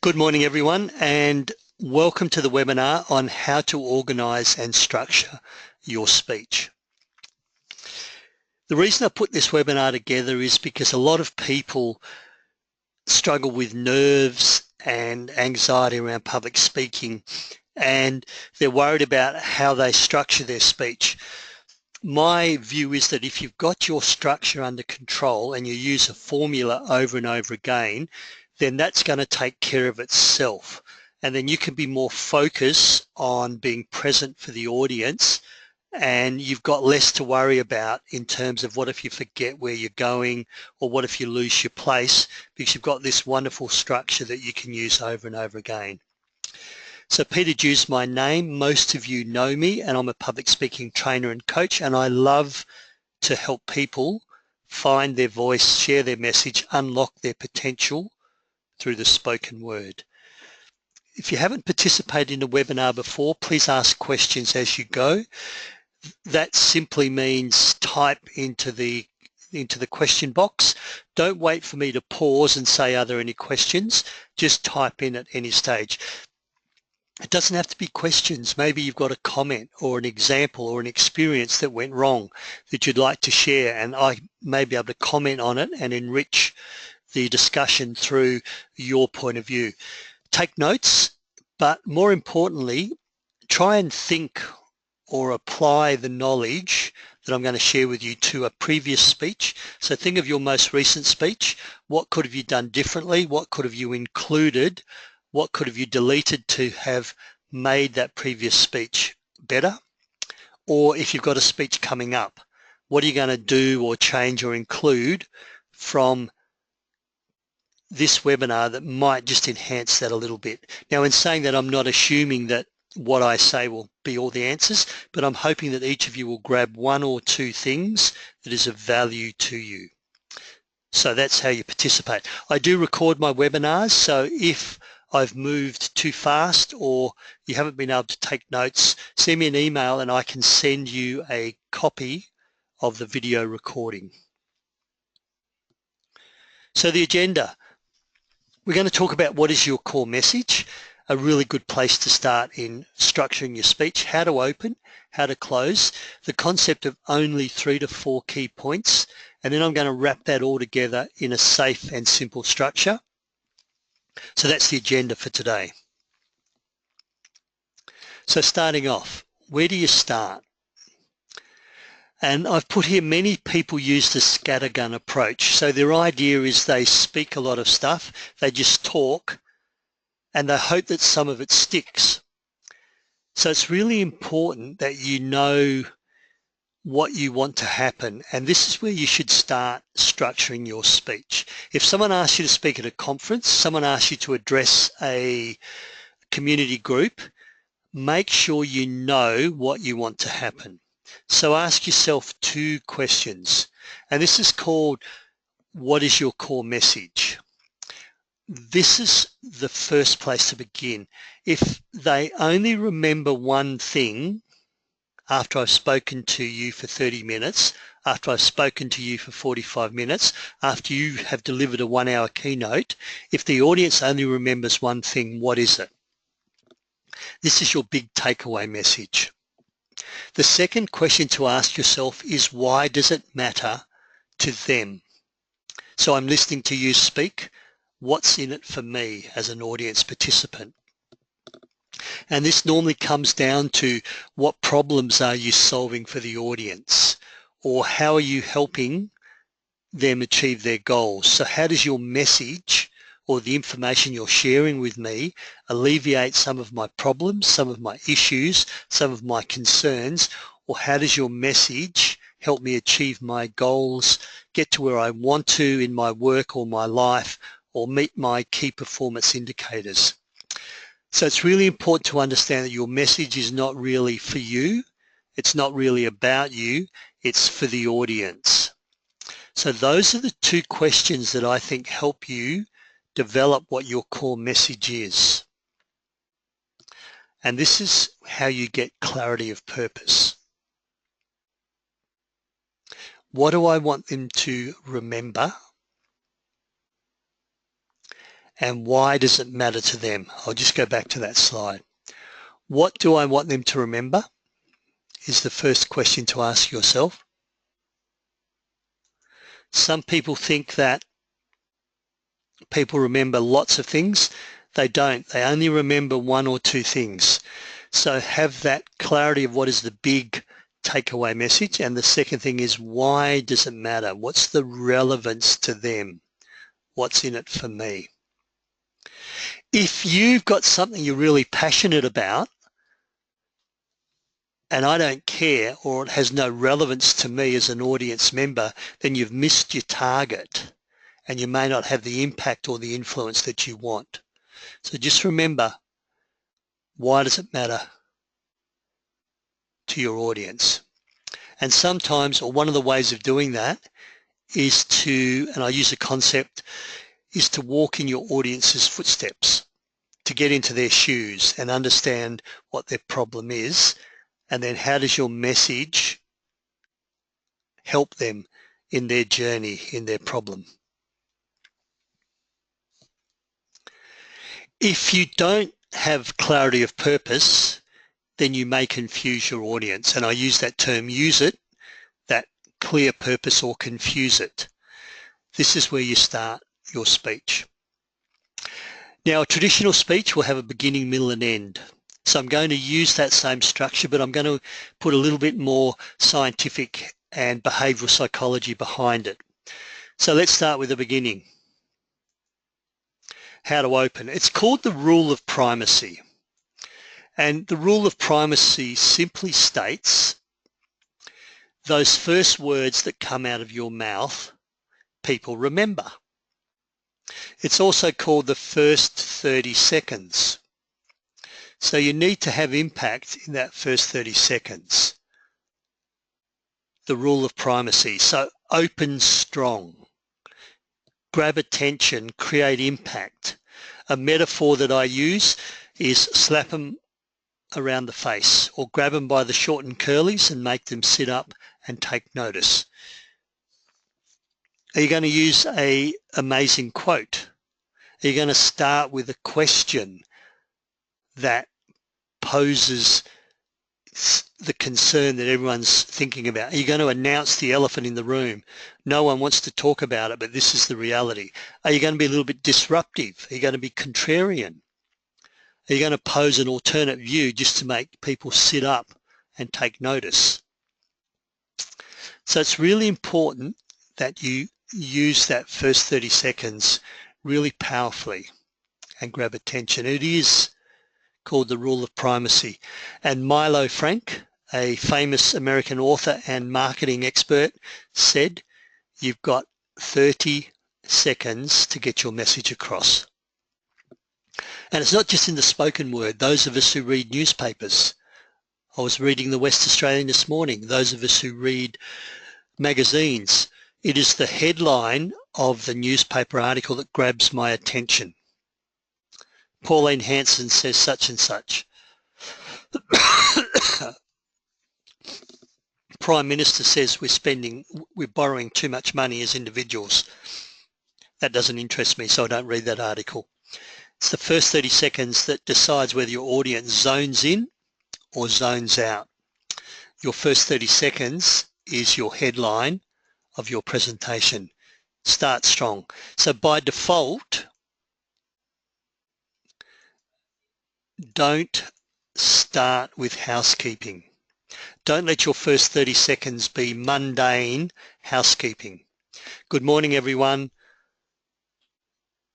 Good morning, everyone, and welcome to the webinar on how to organise and structure your speech. The reason I put this webinar together is because a lot of people struggle with nerves and anxiety around public speaking, and they're worried about how they structure their speech. My view is that if you've got your structure under control and you use a formula over and over again, then that's going to take care of itself. And then you can be more focused on being present for the audience, and you've got less to worry about in terms of what if you forget where you're going, or what if you lose your place, because you've got this wonderful structure that you can use over and over again. So Peter Dew's my name. Most of you know me, and I'm a public speaking trainer and coach, and I love to help people find their voice, share their message, unlock their potential through the spoken word. If you haven't participated in a webinar before, please ask questions as you go. That simply means type into the question box. Don't wait for me to pause and say, are there any questions? Just type in at any stage. It doesn't have to be questions. Maybe you've got a comment or an example or an experience that went wrong that you'd like to share, and I may be able to comment on it and enrich the discussion through your point of view. Take notes, but more importantly, try and think or apply the knowledge that I'm going to share with you to a previous speech. So think of your most recent speech. What could have you done differently? What could have you included? What could have you deleted to have made that previous speech better? Or if you've got a speech coming up, what are you going to do or change or include from this webinar that might just enhance that a little bit? Now, in saying that, I'm not assuming that what I say will be all the answers, but I'm hoping that each of you will grab one or two things that is of value to you. So that's how you participate. I do record my webinars, so if I've moved too fast or you haven't been able to take notes, send me an email and I can send you a copy of the video recording. So the agenda. We're going to talk about what is your core message, a really good place to start in structuring your speech, how to open, how to close, the concept of only 3 to 4 key points, and then I'm going to wrap that all together in a safe and simple structure. So that's the agenda for today. So starting off, where do you start? And I've put here many people use the scattergun approach. So their idea is they speak a lot of stuff, they just talk, and they hope that some of it sticks. So it's really important that you know what you want to happen, and this is where you should start structuring your speech. If someone asks you to speak at a conference, someone asks you to address a community group, make sure you know what you want to happen. So ask yourself 2 questions, and this is called, what is your core message? This is the first place to begin. If they only remember one thing after I've spoken to you for 30 minutes, after I've spoken to you for 45 minutes, after you have delivered a 1-hour keynote, if the audience only remembers one thing, what is it? This is your big takeaway message. The second question to ask yourself is, why does it matter to them? So I'm listening to you speak. What's in it for me as an audience participant? And this normally comes down to, what problems are you solving for the audience? Or how are you helping them achieve their goals? So how does your message or the information you're sharing with me alleviate some of my problems, some of my issues, some of my concerns? Or how does your message help me achieve my goals, get to where I want to in my work or my life, or meet my key performance indicators? So it's really important to understand that your message is not really for you, it's not really about you, it's for the audience. So those are the 2 questions that I think help you develop what your core message is. And this is how you get clarity of purpose. What do I want them to remember? and why does it matter to them? I'll just go back to that slide. What do I want them to remember is the first question to ask yourself. Some people think that people remember lots of things. They don't. They only remember one or two things. So have that clarity of what is the big takeaway message. And the second thing is, why does it matter? What's the relevance to them? What's in it for me? If you've got something you're really passionate about and I don't care, or it has no relevance to me as an audience member, then you've missed your target and you may not have the impact or the influence that you want. So just remember, why does it matter to your audience? And sometimes, or one of the ways of doing that is to, and I use a concept, is to walk in your audience's footsteps, to get into their shoes and understand what their problem is, and then how does your message help them in their journey, in their problem. If you don't have clarity of purpose, then you may confuse your audience. And I use that term, use it, that clear purpose, or confuse it. This is where you start your speech. Now, a traditional speech will have a beginning, middle, and end. So I'm going to use that same structure, but I'm going to put a little bit more scientific and behavioral psychology behind it. So let's start with the beginning. How to open. It's called the rule of primacy. And the rule of primacy simply states those first words that come out of your mouth, people remember. It's also called the first 30 seconds. So you need to have impact in that first 30 seconds. The rule of primacy. So open strong. Grab attention, create impact. A metaphor that I use is slap them around the face, or grab them by the short and curlies and make them sit up and take notice. Are you going to use an amazing quote? Are you going to start with a question that poses the concern that everyone's thinking about? Are you going to announce the elephant in the room? No one wants to talk about it, but this is the reality. Are you going to be a little bit disruptive? Are you going to be contrarian? Are you going to pose an alternate view just to make people sit up and take notice? So it's really important that you use that first 30 seconds really powerfully and grab attention. It is called the rule of primacy. And Milo Frank, a famous American author and marketing expert, said, you've got 30 seconds to get your message across. And it's not just in the spoken word. Those of us who read newspapers, I was reading the West Australian this morning, those of us who read magazines, it is the headline of the newspaper article that grabs my attention. Pauline Hanson says such and such. Prime Minister says we're borrowing too much money as individuals. That doesn't interest me, so I don't read that article. It's the first 30 seconds that decides whether your audience zones in or zones out. Your first 30 seconds is your headline of your presentation. Start strong. So by default, don't start with housekeeping. Don't let your first 30 seconds be mundane housekeeping. Good morning, everyone.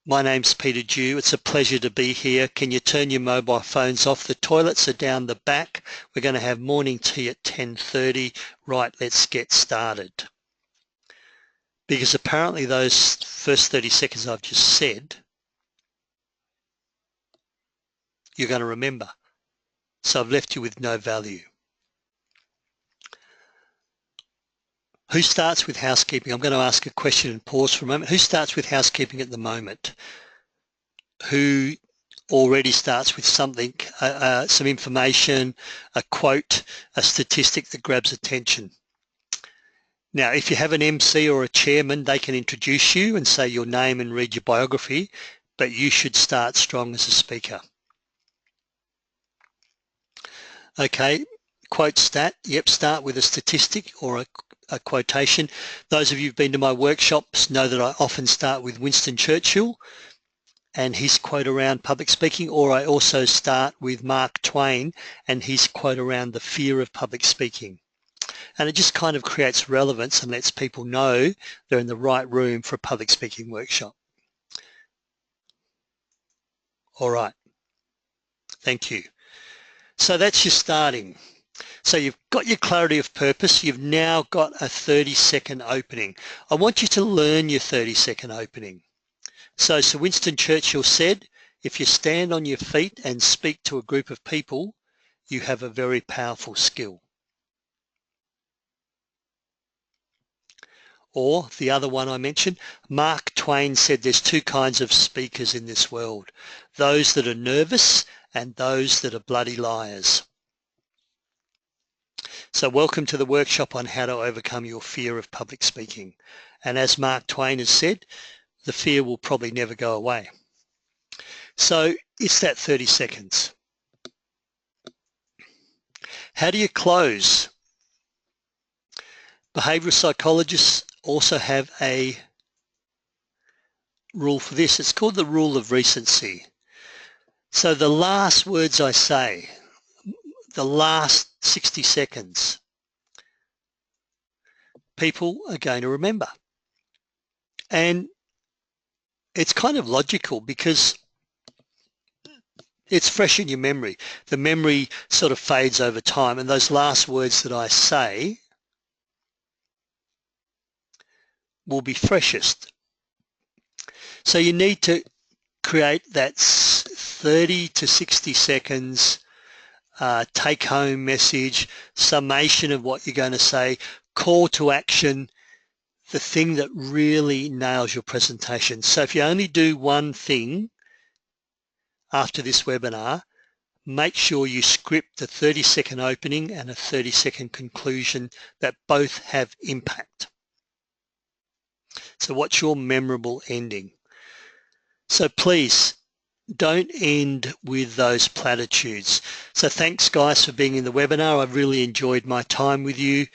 My name's Peter Dew. It's a pleasure to be here. Can you turn your mobile phones off? The toilets are down the back. We're going to have morning tea at 10:30. Right, let's get started. Because apparently those first 30 seconds I've just said, you're going to remember. So I've left you with no value. Who starts with housekeeping? I'm going to ask a question and pause for a moment. Who starts with housekeeping at the moment? Who already starts with something, some information, a quote, a statistic that grabs attention? Now, if you have an MC or a chairman, they can introduce you and say your name and read your biography. but you should start strong as a speaker. Okay, quote stat. Yep, start with a statistic or a quotation. Those of you who've been to my workshops know that I often start with Winston Churchill and his quote around public speaking, or I also start with Mark Twain and his quote around the fear of public speaking. And it just kind of creates relevance and lets people know they're in the right room for a public speaking workshop. All right, thank you. So that's your starting. So you've got your clarity of purpose. You've now got a 30-second opening. I want you to learn your 30-second opening. So Sir Winston Churchill said, if you stand on your feet and speak to a group of people, you have a very powerful skill. Or the other one I mentioned, Mark Twain said there's two kinds of speakers in this world, those that are nervous and those that are bloody liars. So welcome to the workshop on how to overcome your fear of public speaking. And as Mark Twain has said, the fear will probably never go away. So it's that 30 seconds. How do you close? Behavioural psychologists also have a rule for this. It's called the rule of recency. So the last words I say, the last 60 seconds, people are going to remember. And it's kind of logical because it's fresh in your memory. The memory sort of fades over time, and those last words that I say will be freshest. So you need to create that 30 to 60 seconds take-home message, summation of what you're going to say, call to action, the thing that really nails your presentation. So if you only do one thing after this webinar, make sure you script a 30-second opening and a 30-second conclusion that both have impact. So what's your memorable ending? So please don't end with those platitudes. So thanks guys for being in the webinar. I've really enjoyed my time with you.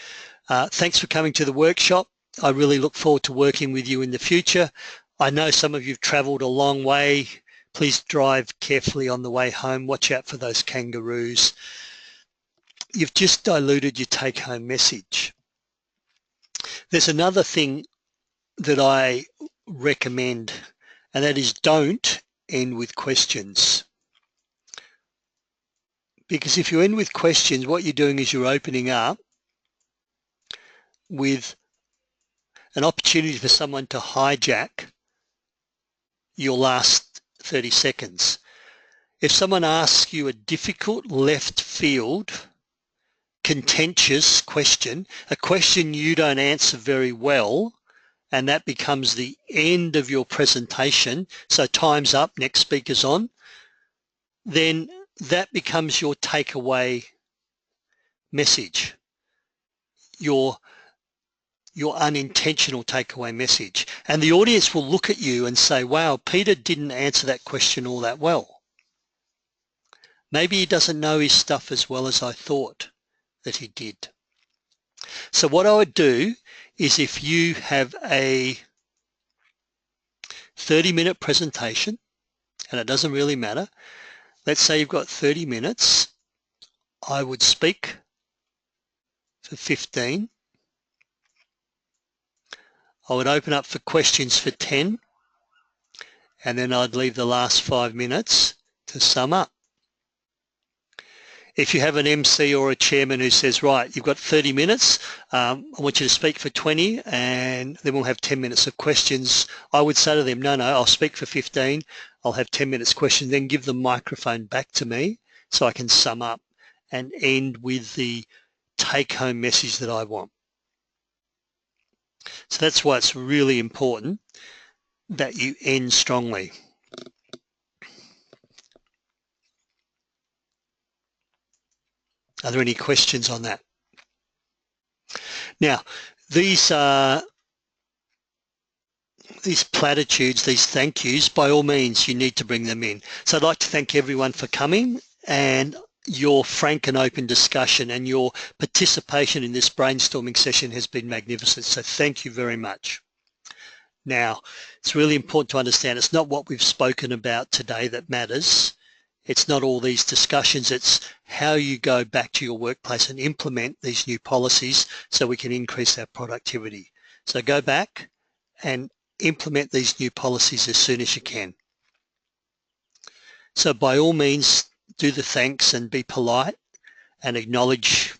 Thanks for coming to the workshop. I really look forward to working with you in the future. I know some of you've travelled a long way. Please drive carefully on the way home. Watch out for those kangaroos. You've just diluted your take-home message. There's another thing that I recommend, and that is don't end with questions. Because if you end with questions, what you're doing is you're opening up with an opportunity for someone to hijack your last 30 seconds. If someone asks you a difficult left field, contentious question, a question you don't answer very well, and that becomes the end of your presentation, so time's up, next speaker's on, then that becomes your takeaway message, your unintentional takeaway message. And the audience will look at you and say, wow, Peter didn't answer that question all that well. Maybe he doesn't know his stuff as well as I thought that he did. So what I would do is, if you have a 30-minute presentation, and it doesn't really matter, let's say you've got 30 minutes, I would speak for 15. I would open up for questions for 10, and then I'd leave the last 5 minutes to sum up. If you have an MC or a chairman who says, right, you've got 30 minutes, I want you to speak for 20, and then we'll have 10 minutes of questions, I would say to them, no, I'll speak for 15, I'll have 10 minutes questions, then give the microphone back to me so I can sum up and end with the take-home message that I want. So that's why it's really important that you end strongly. Are there any questions on that? Now, these are these platitudes, these thank yous, by all means, you need to bring them in. So I'd like to thank everyone for coming, and your frank and open discussion and your participation in this brainstorming session has been magnificent. So thank you very much. Now, it's really important to understand it's not what we've spoken about today that matters. It's not all these discussions, it's how you go back to your workplace and implement these new policies so we can increase our productivity. So go back and implement these new policies as soon as you can. So by all means, do the thanks and be polite and acknowledge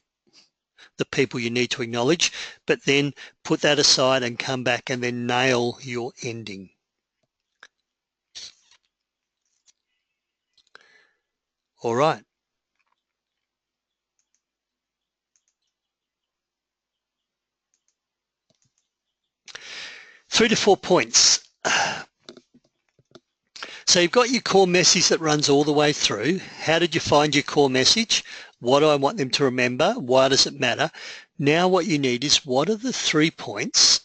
the people you need to acknowledge, but then put that aside and come back and then nail your ending. All right. Three to 4 points. So you've got your core message that runs all the way through. How did you find your core message? What do I want them to remember? Why does it matter? Now what you need is, what are the 3 points?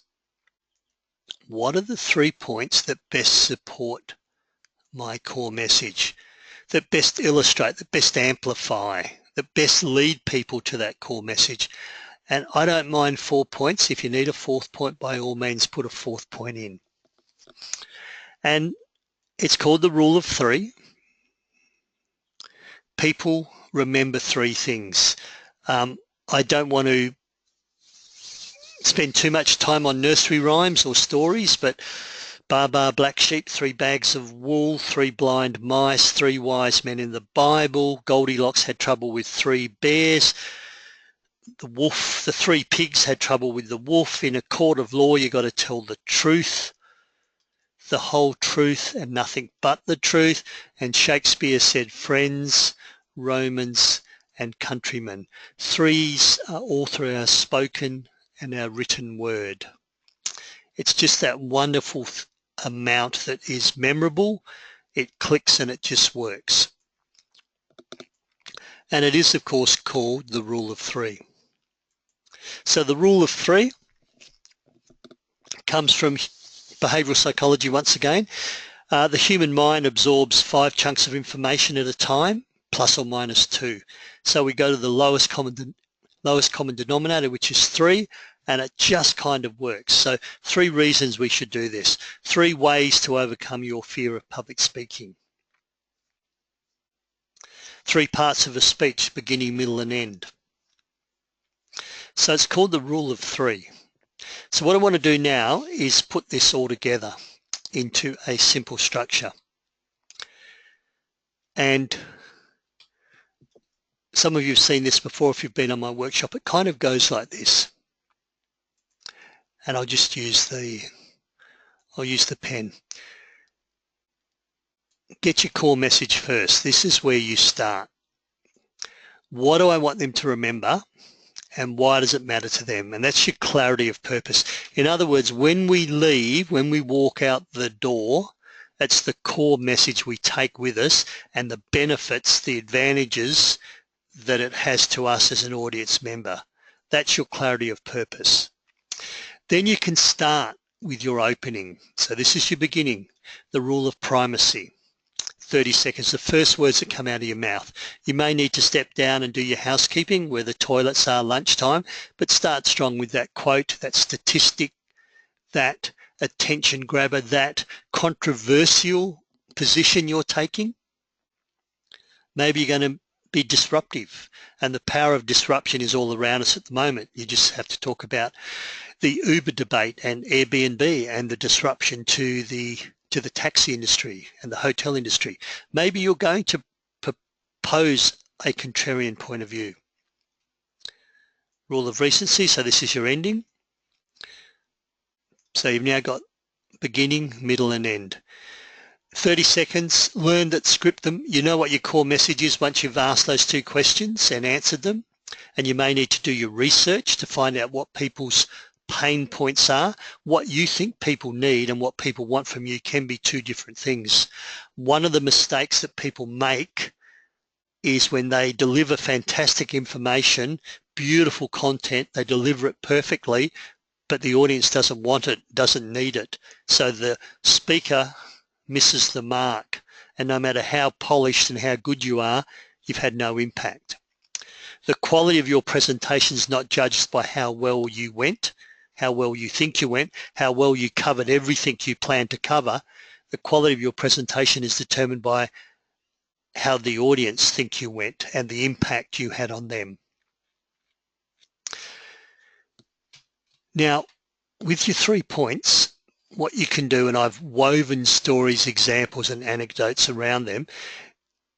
What are the 3 points that best support my core message, that best illustrate, that best amplify, that best lead people to that core message? And I don't mind 4 points. If you need a 4th point, by all means, put a 4th point in. And it's called the rule of 3. People remember 3 things. I don't want to spend too much time on nursery rhymes or stories, but Bar, black sheep, 3 bags of wool, 3 blind mice, 3 wise men in the Bible, Goldilocks had trouble with 3 bears, the 3 pigs had trouble with the wolf. In a court of law, you got to tell the truth, the whole truth and nothing but the truth. And Shakespeare said friends, Romans and countrymen. 3's are all through our spoken and our written word. It's just that wonderful amount that is memorable. It clicks and it just works. And it is, of course, called the rule of 3. So the rule of 3 comes from behavioral psychology once again. The human mind absorbs 5 chunks of information at a time, plus or minus 2. So we go to the lowest common denominator, which is 3, and it just kind of works. So 3 reasons we should do this. 3 ways to overcome your fear of public speaking. 3 parts of a speech, beginning, middle and end. So it's called the rule of 3. So what I want to do now is put this all together into a simple structure. And some of you have seen this before if you've been on my workshop. It kind of goes like this. And I'll just use the pen. Get your core message first. This is where you start. What do I want them to remember? And why does it matter to them? And that's your clarity of purpose. In other words, when we leave, when we walk out the door, that's the core message we take with us and the benefits, the advantages that it has to us as an audience member. That's your clarity of purpose. Then you can start with your opening. So this is your beginning, the rule of primacy. 30 seconds, the first words that come out of your mouth. You may need to step down and do your housekeeping where the toilets are lunchtime, but start strong with that quote, that statistic, that attention grabber, that controversial position you're taking. Maybe you're going to be disruptive, and the power of disruption is all around us at the moment. You just have to talk about the Uber debate and Airbnb and the disruption to the taxi industry and the hotel industry. Maybe you're going to propose a contrarian point of view. Rule of recency, so this is your ending. So you've now got beginning, middle and end. 30 seconds, learn that, script them. You know what your core message is once you've asked those 2 questions and answered them. And you may need to do your research to find out what people's pain points are. What you think people need and what people want from you can be 2 different things. One of the mistakes that people make is when they deliver fantastic information, beautiful content, they deliver it perfectly, but the audience doesn't want it, doesn't need it. So the speaker misses the mark. And no matter how polished and how good you are, you've had no impact. The quality of your presentation is not judged by how well you went, how well you think you went, how well you covered everything you planned to cover. The quality of your presentation is determined by how the audience think you went and the impact you had on them. Now, with your 3 points, what you can do, and I've woven stories, examples, and anecdotes around them,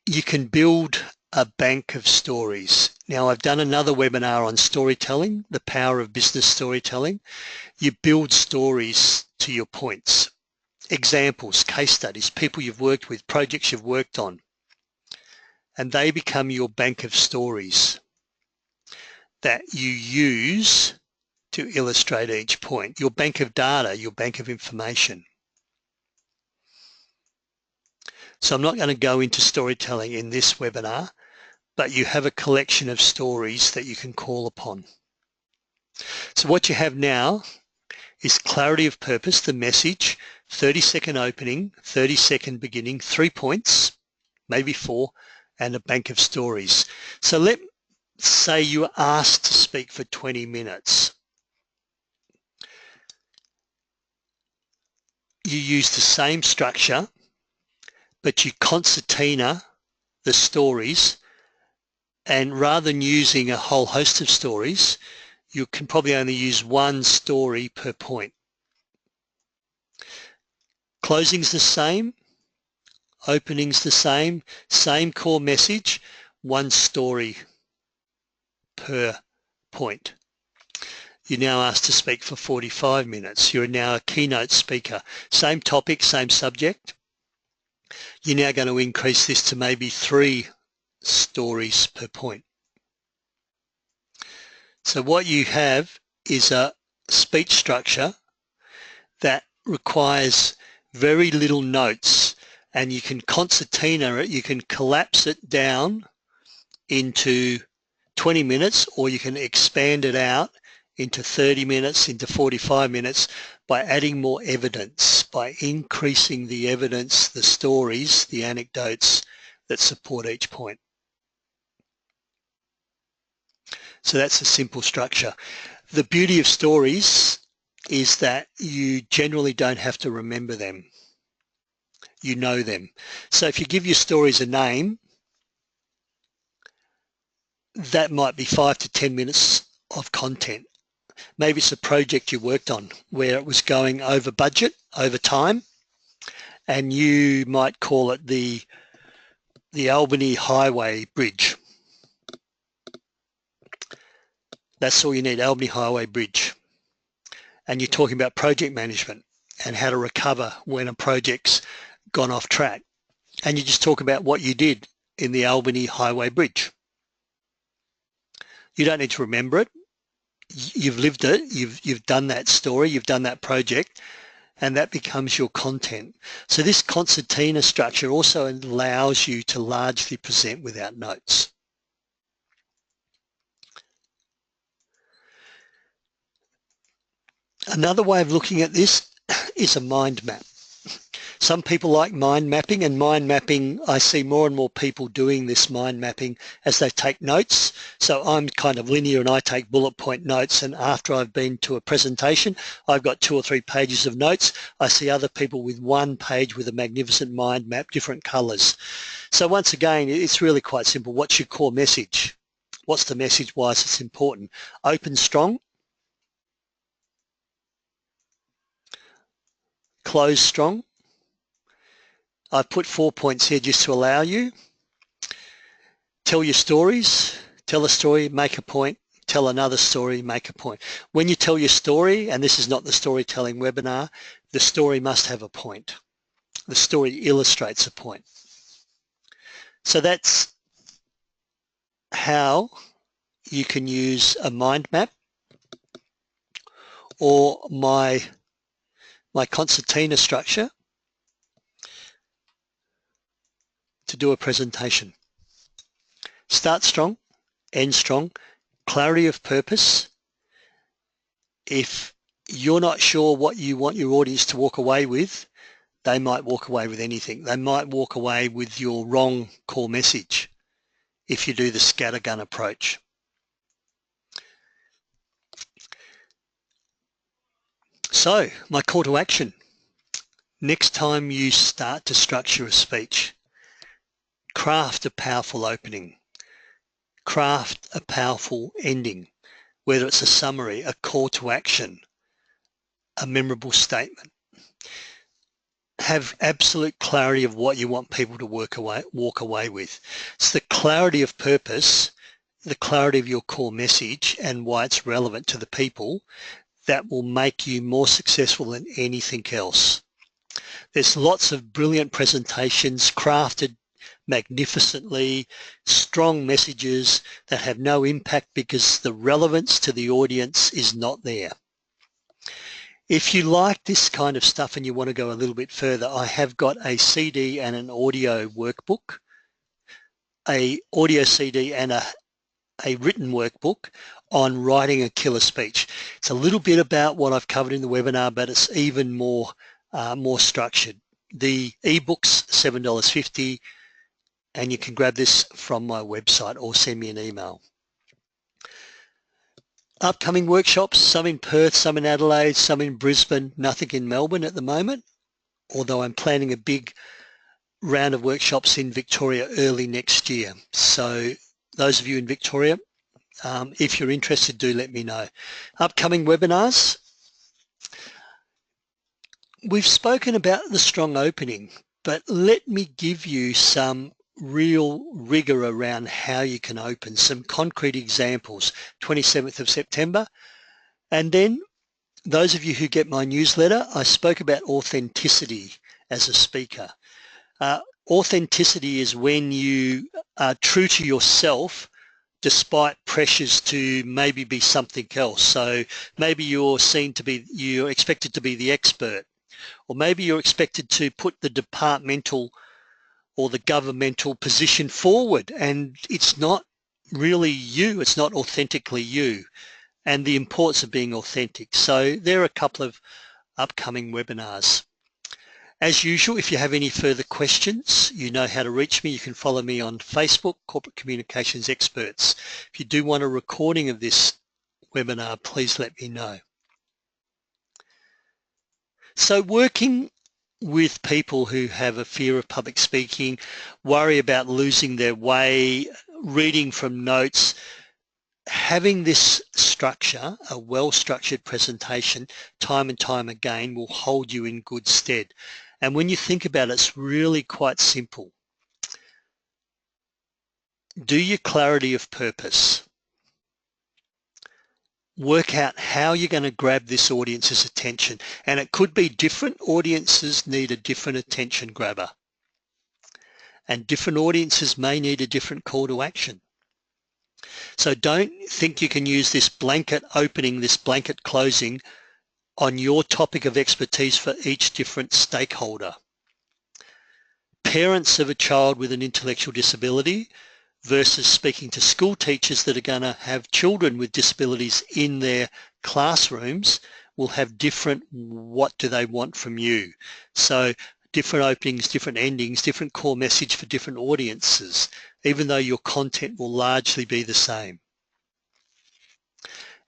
you can build a bank of stories. Now, I've done another webinar on storytelling, the power of business storytelling. You build stories to your points, examples, case studies, people you've worked with, projects you've worked on, and they become your bank of stories that you use to illustrate each point, your bank of data, your bank of information. So I'm not going to go into storytelling in this webinar, but you have a collection of stories that you can call upon. So what you have now is clarity of purpose, the message, 30-second opening, 30-second beginning, 3 points, maybe 4, and a bank of stories. So let's say you are asked to speak for 20 minutes. You use the same structure, but you concertina the stories, and rather than using a whole host of stories, you can probably only use one story per point. Closing's the same, opening's the same core message, one story per point. You're now asked to speak for 45 minutes. You're now a keynote speaker. Same topic, same subject. You're now going to increase this to maybe 3 stories per point. So what you have is a speech structure that requires very little notes, and you can concertina it, you can collapse it down into 20 minutes, or you can expand it out into 30 minutes, into 45 minutes by adding more evidence, by increasing the evidence, the stories, the anecdotes that support each point. So that's a simple structure. The beauty of stories is that you generally don't have to remember them. You know them. So if you give your stories a name, that might be 5 to 10 minutes of content. Maybe it's a project you worked on where it was going over budget, over time, and you might call it the Albany Highway Bridge. That's all you need, Albany Highway Bridge. And you're talking about project management and how to recover when a project's gone off track. And you just talk about what you did in the Albany Highway Bridge. You don't need to remember it. You've lived it, you've done that story, you've done that project, and that becomes your content. So this concertina structure also allows you to largely present without notes. Another way of looking at this is a mind map. Some people like mind mapping, and mind mapping, I see more and more people doing this mind mapping as they take notes. So I'm kind of linear and I take bullet point notes, and after I've been to a presentation, I've got 2 or 3 pages of notes. I see other people with 1 page with a magnificent mind map, different colors. So once again, it's really quite simple. What's your core message? What's the message? Why is it important? Open strong. Close strong. I've put 4 points here just to allow you. Tell your stories, tell a story, make a point, tell another story, make a point. When you tell your story, and this is not the storytelling webinar, the story must have a point. The story illustrates a point. So that's how you can use a mind map or my concertina structure to do a presentation. Start strong, end strong, clarity of purpose. If you're not sure what you want your audience to walk away with, they might walk away with anything. They might walk away with your wrong core message if you do the scattergun approach. So, my call to action. Next time you start to structure a speech, craft a powerful opening, craft a powerful ending, whether it's a summary, a call to action, a memorable statement. Have absolute clarity of what you want people to walk away with. It's the clarity of purpose, the clarity of your core message and why it's relevant to the people that will make you more successful than anything else. There's lots of brilliant presentations crafted magnificently, strong messages that have no impact because the relevance to the audience is not there. If you like this kind of stuff and you want to go a little bit further, I have got a CD and an audio workbook, a audio CD and a written workbook on writing a killer speech. It's a little bit about what I've covered in the webinar, but it's even more structured. The ebook's $7.50, and you can grab this from my website or send me an email. Upcoming workshops, some in Perth, some in Adelaide, some in Brisbane, nothing in Melbourne at the moment, although I'm planning a big round of workshops in Victoria early next year. So those of you in Victoria, if you're interested, do let me know. Upcoming webinars. We've spoken about the strong opening, but let me give you some real rigor around how you can open, some concrete examples, 27th of September. And then those of you who get my newsletter, I spoke about authenticity as a speaker. Authenticity is when you are true to yourself despite pressures to maybe be something else. So maybe you're expected to be the expert, or maybe you're expected to put the departmental or the governmental position forward, and it's not really you, it's not authentically you, and the importance of being authentic. So there are a couple of upcoming webinars. As usual, if you have any further questions, you know how to reach me. You can follow me on Facebook, Corporate Communications Experts. If you do want a recording of this webinar, please let me know. So working with people who have a fear of public speaking, worry about losing their way, reading from notes, having this structure, a well-structured presentation, time and time again will hold you in good stead. And when you think about it, it's really quite simple. Do your clarity of purpose. Work out how you're going to grab this audience's attention. And it could be different audiences need a different attention grabber. And different audiences may need a different call to action. So don't think you can use this blanket opening, this blanket closing on your topic of expertise for each different stakeholder. Parents of a child with an intellectual disability versus speaking to school teachers that are going to have children with disabilities in their classrooms will have different what do they want from you. So different openings, different endings, different core message for different audiences, even though your content will largely be the same.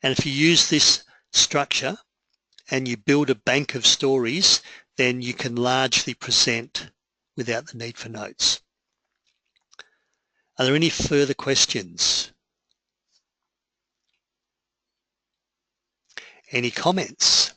And if you use this structure and you build a bank of stories, then you can largely present without the need for notes. Are there any further questions? Any comments?